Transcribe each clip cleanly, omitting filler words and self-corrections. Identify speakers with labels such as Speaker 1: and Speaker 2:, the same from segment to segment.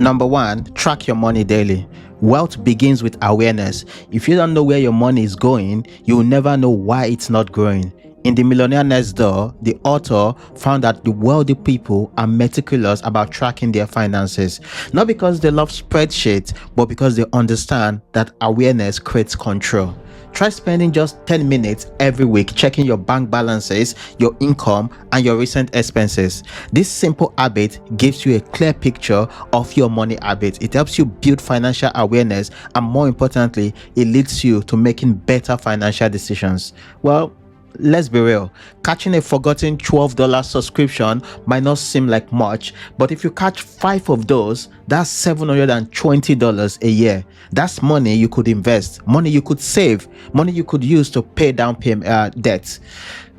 Speaker 1: Number one, track your money daily. Wealth begins with awareness. If you don't know where your money is going, you will never know why it's not growing. In The Millionaire Next Door, the author found that the wealthy people are meticulous about tracking their finances, not because they love spreadsheets, but because they understand that awareness creates control. Try spending just 10 minutes every week checking your bank balances, your income, and your recent expenses. This simple habit gives you a clear picture of your money habits. It helps you build financial awareness, and more importantly, it leads you to making better financial decisions. Well, let's be real, catching a forgotten $12 subscription might not seem like much, but if you catch 5 of those, that's $720 a year. That's money you could invest, money you could save, money you could use to pay down debts.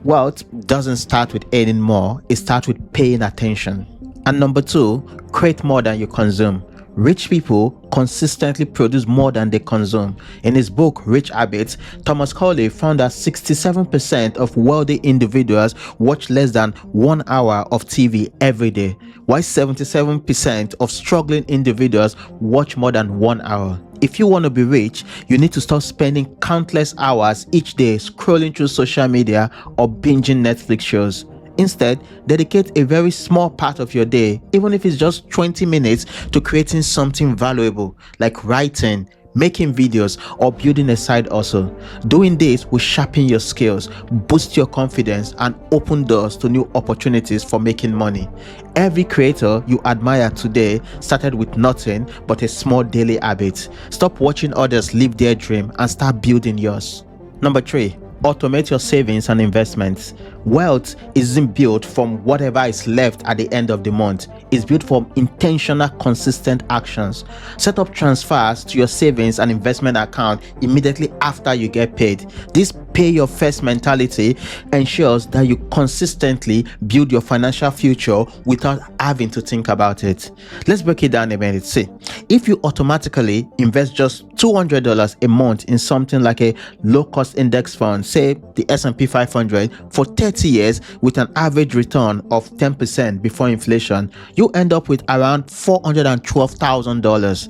Speaker 1: Wealth doesn't start with earning more, it starts with paying attention. And number 2, create more than you consume. Rich people consistently produce more than they consume. In his book Rich Habits, Thomas Corley found that 67% of wealthy individuals watch less than 1 hour of TV every day, while 77% of struggling individuals watch more than 1 hour. If you want to be rich, you need to stop spending countless hours each day scrolling through social media or binging Netflix shows. Instead, dedicate a very small part of your day, even if it's just 20 minutes, to creating something valuable like writing, making videos, or building a side hustle. Doing this will sharpen your skills, boost your confidence, and open doors to new opportunities for making money. Every creator you admire today started with nothing but a small daily habit. Stop watching others live their dream and start building yours. Number 3, automate your savings and investments. Wealth isn't built from whatever is left at the end of the month. It's built from intentional, consistent actions. Set up transfers to your savings and investment account immediately after you get paid. This pay your first mentality ensures that you consistently build your financial future without having to think about it. Let's break it down a minute. See, if you automatically invest just $200 a month in something like a low-cost index fund, say the S&P 500, for 30 years with an average return of 10% before inflation, you end up with around $412,000.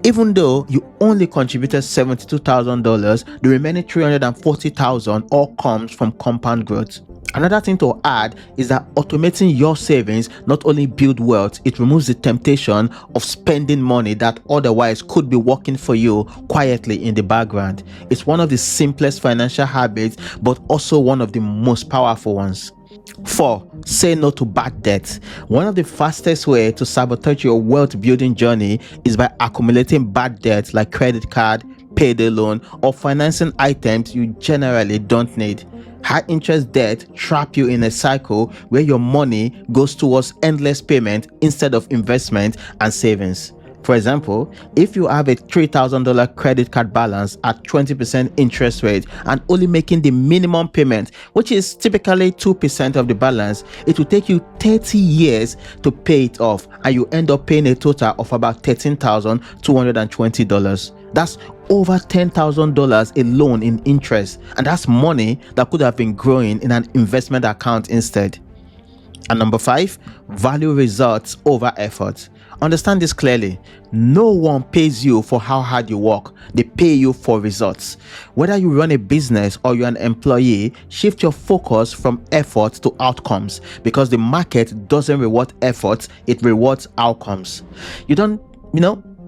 Speaker 1: Even though you only contributed $72,000, the remaining $340,000 all comes from compound growth. Another thing to add is that automating your savings not only builds wealth, it removes the temptation of spending money that otherwise could be working for you quietly in the background. It's one of the simplest financial habits, but also one of the most powerful ones. 4. Say no to bad debt. One of the fastest ways to sabotage your wealth building journey is by accumulating bad debts like credit card, payday loan, or financing items you generally don't need. High interest debt trap you in a cycle where your money goes towards endless payment instead of investment and savings. For example, if you have a $3,000 credit card balance at 20% interest rate and only making the minimum payment, which is typically 2% of the balance, it will take you 30 years to pay it off, and you end up paying a total of about $13,220. That's over $10,000 alone in interest, and that's money that could have been growing in an investment account instead. And number 5, value results over effort. Understand this clearly. No one pays you for how hard you work. They pay you for results. Whether you run a business or you're an employee, shift your focus from effort to outcomes, because the market doesn't reward effort, it rewards outcomes.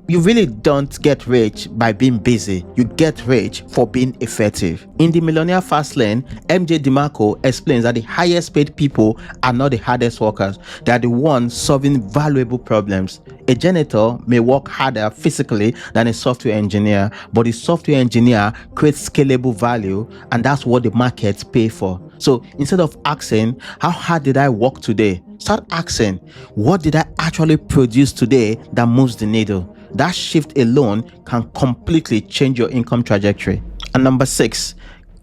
Speaker 1: You really don't get rich by being busy. You get rich for being effective. In The Millionaire Fastlane, MJ DeMarco explains that the highest paid people are not the hardest workers. They are the ones solving valuable problems. A janitor may work harder physically than a software engineer, but the software engineer creates scalable value, and that's what the markets pay for. So instead of asking, how hard did I work today? Start asking, what did I actually produce today that moves the needle? That shift alone can completely change your income trajectory. And number 6,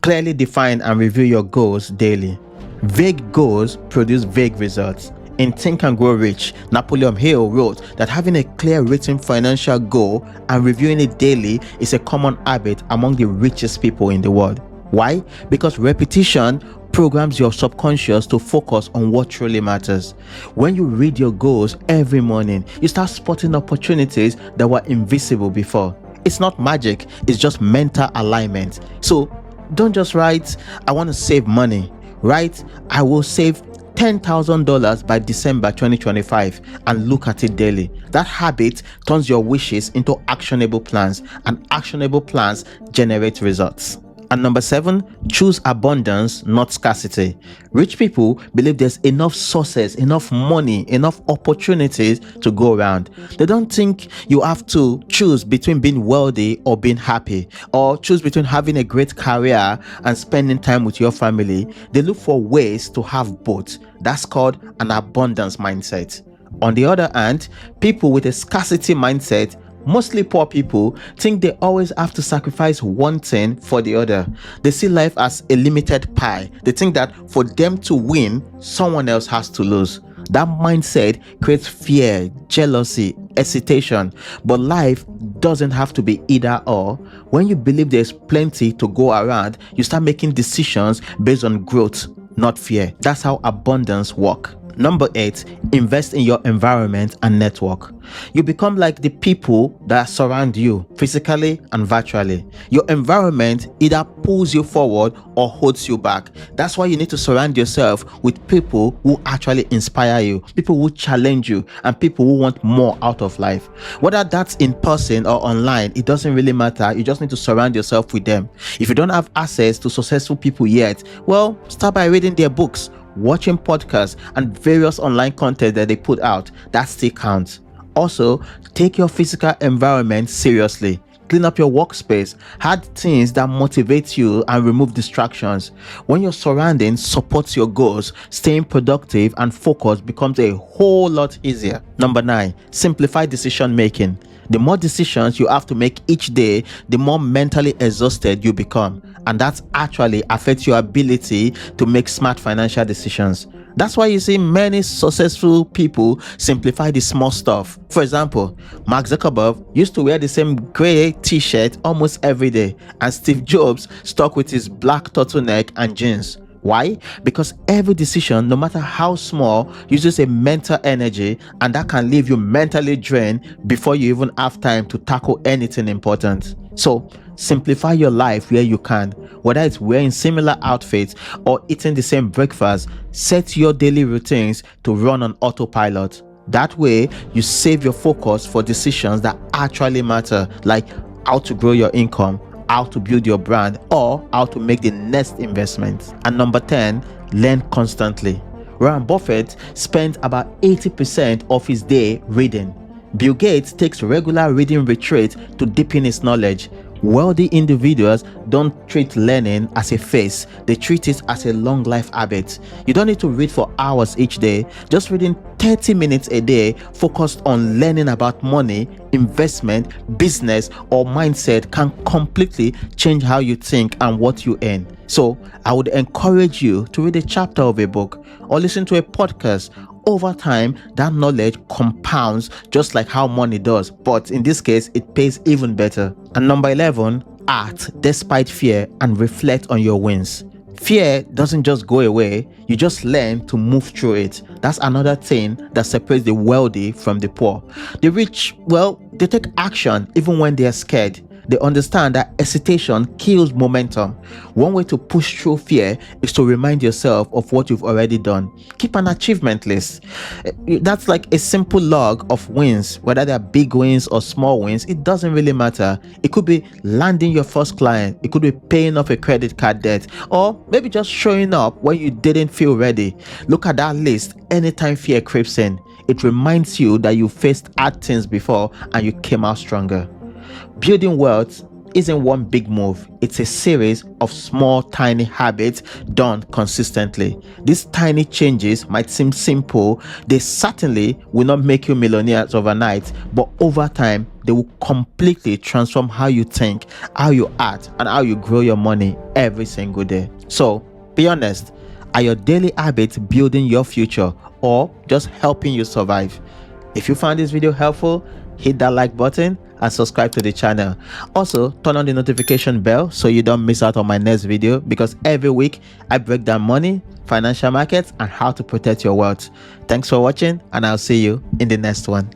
Speaker 1: clearly define and review your goals daily. Vague goals produce vague results. In Think and Grow Rich, Napoleon Hill wrote that having a clear written financial goal and reviewing it daily is a common habit among the richest people in the world. Why? Because repetition programs your subconscious to focus on what truly matters. When you read your goals every morning, you start spotting opportunities that were invisible before. It's not magic, it's just mental alignment. So don't just write, I want to save money. Write, I will save $10,000 by December 2025, and look at it daily. That habit turns your wishes into actionable plans, and actionable plans generate results. And number 7, choose abundance, not scarcity. Rich people believe there's enough sources, enough money, enough opportunities to go around. They don't think you have to choose between being wealthy or being happy, or choose between having a great career and spending time with your family. They look for ways to have both. That's called an abundance mindset. On the other hand, people with a scarcity mindset, mostly poor people, think they always have to sacrifice one thing for the other. They see life as a limited pie. They think that for them to win, someone else has to lose. That mindset creates fear, jealousy, hesitation. But life doesn't have to be either or. When you believe there's plenty to go around, you start making decisions based on growth, not fear. That's how abundance works. Number 8, invest in your environment and network. You become like the people that surround you physically and virtually. Your environment either pulls you forward or holds you back. That's why you need to surround yourself with people who actually inspire you, people who challenge you, and people who want more out of life. Whether that's in person or online, it doesn't really matter. You just need to surround yourself with them. If you don't have access to successful people yet, well, start by reading their books, watching podcasts, and various online content that they put out. That still counts. Also, take your physical environment seriously. Clean up your workspace. Add things that motivate you and remove distractions. When your surroundings supports your goals, staying productive and focused becomes a whole lot easier. Number 9, simplify decision making. The more decisions you have to make each day, the more mentally exhausted you become, and that actually affects your ability to make smart financial decisions. That's why you see many successful people simplify the small stuff. For example, Mark Zuckerberg used to wear the same gray t-shirt almost every day, and Steve Jobs stuck with his black turtleneck and jeans. Why? Because every decision, no matter how small, uses a mental energy, and that can leave you mentally drained before you even have time to tackle anything important. So, simplify your life where you can. Whether it's wearing similar outfits or eating the same breakfast, set your daily routines to run on autopilot. That way, you save your focus for decisions that actually matter, like how to grow your income, how to build your brand, or how to make the next investment. And number 10, learn constantly. Warren Buffett spends about 80% of his day reading. Bill Gates takes regular reading retreats to deepen his knowledge. Wealthy individuals don't treat learning as a phase, they treat it as a long life habit. You don't need to read for hours each day. Just reading 30 minutes a day focused on learning about money, investment, business, or mindset can completely change how you think and what you earn. So I would encourage you to read a chapter of a book or listen to a podcast. Over time, that knowledge compounds just like how money does, but in this case, it pays even better. And number 11, act despite fear and reflect on your wins. Fear doesn't just go away, you just learn to move through it. That's another thing that separates the wealthy from the poor. The rich, well, they take action even when they are scared. They understand that hesitation kills momentum. One way to push through fear is to remind yourself of what you've already done. Keep an achievement list. That's like a simple log of wins, whether they're big wins or small wins. It doesn't really matter. It could be landing your first client. It could be paying off a credit card debt, or maybe just showing up when you didn't feel ready. Look at that list anytime fear creeps in. It reminds you that you faced hard things before and you came out stronger. Building wealth isn't one big move. It's a series of small, tiny habits done consistently. These tiny changes might seem simple. They certainly will not make you millionaires overnight, but over time, they will completely transform how you think, how you act, and how you grow your money every single day. So, be honest. Are your daily habits building your future or just helping you survive? If you found this video helpful, hit that like button and subscribe to the channel. Also, turn on the notification bell so you don't miss out on my next video, because every week I break down money, financial markets, and how to protect your wealth. Thanks for watching, and I'll see you in the next one.